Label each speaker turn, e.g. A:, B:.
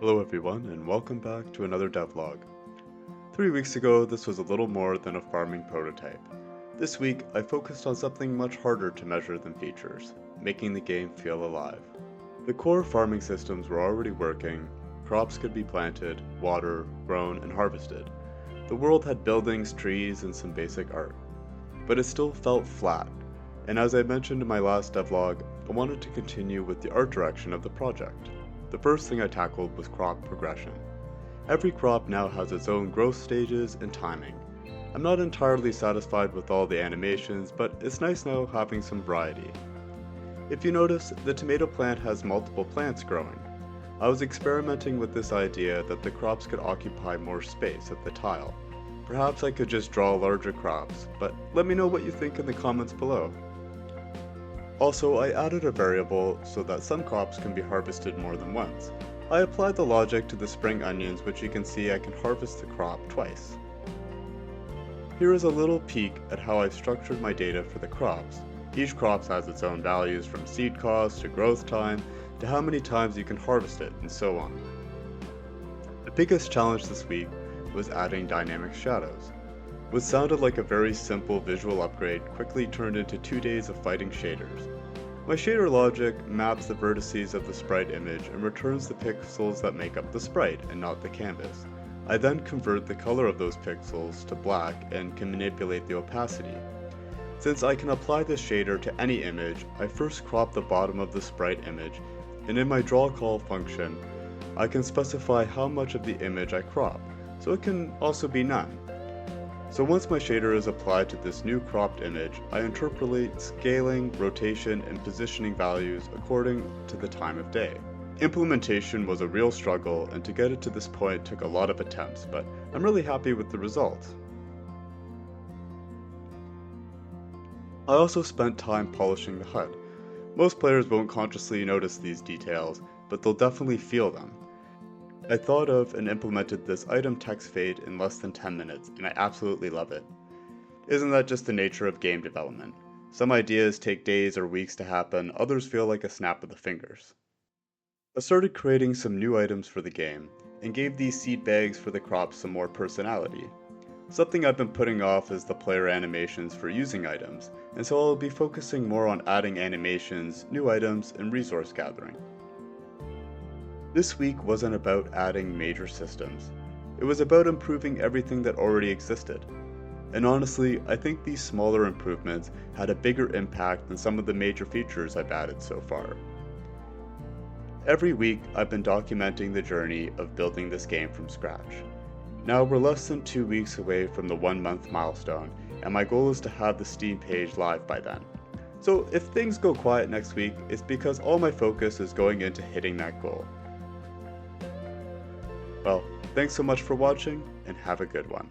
A: Hello everyone, and welcome back to another devlog. 3 weeks ago, this was a little more than a farming prototype. This week, I focused on something much harder to measure than features, making the game feel alive. The core farming systems were already working, crops could be planted, watered, grown, and harvested. The world had buildings, trees, and some basic art. But it still felt flat, and as I mentioned in my last devlog, I wanted to continue with the art direction of the project. The first thing I tackled was crop progression. Every crop now has its own growth stages and timing. I'm not entirely satisfied with all the animations, but it's nice now having some variety. If you notice, the tomato plant has multiple plants growing. I was experimenting with this idea that the crops could occupy more space at the tile. Perhaps I could just draw larger crops, but let me know what you think in the comments below. Also, I added a variable so that some crops can be harvested more than once. I applied the logic to the spring onions, which you can see I can harvest the crop twice. Here is a little peek at how I've structured my data for the crops. Each crop has its own values, from seed cost to growth time to how many times you can harvest it, and so on. The biggest challenge this week was adding dynamic shadows. What sounded like a very simple visual upgrade quickly turned into 2 days of fighting shaders. My shader logic maps the vertices of the sprite image and returns the pixels that make up the sprite and not the canvas. I then convert the color of those pixels to black and can manipulate the opacity. Since I can apply this shader to any image, I first crop the bottom of the sprite image, and in my draw call function, I can specify how much of the image I crop, so it can also be none. So once my shader is applied to this new cropped image, I interpolate scaling, rotation, and positioning values according to the time of day. Implementation was a real struggle, and to get it to this point took a lot of attempts, but I'm really happy with the results. I also spent time polishing the HUD. Most players won't consciously notice these details, but they'll definitely feel them. I thought of and implemented this item text fade in less than 10 minutes, and I absolutely love it. Isn't that just the nature of game development? Some ideas take days or weeks to happen, others feel like a snap of the fingers. I started creating some new items for the game, and gave these seed bags for the crops some more personality. Something I've been putting off is the player animations for using items, and so I'll be focusing more on adding animations, new items, and resource gathering. This week wasn't about adding major systems. It was about improving everything that already existed. And honestly, I think these smaller improvements had a bigger impact than some of the major features I've added so far. Every week, I've been documenting the journey of building this game from scratch. Now we're less than 2 weeks away from the 1-month milestone, and my goal is to have the Steam page live by then. So if things go quiet next week, it's because all my focus is going into hitting that goal. Well, thanks so much for watching, and have a good one.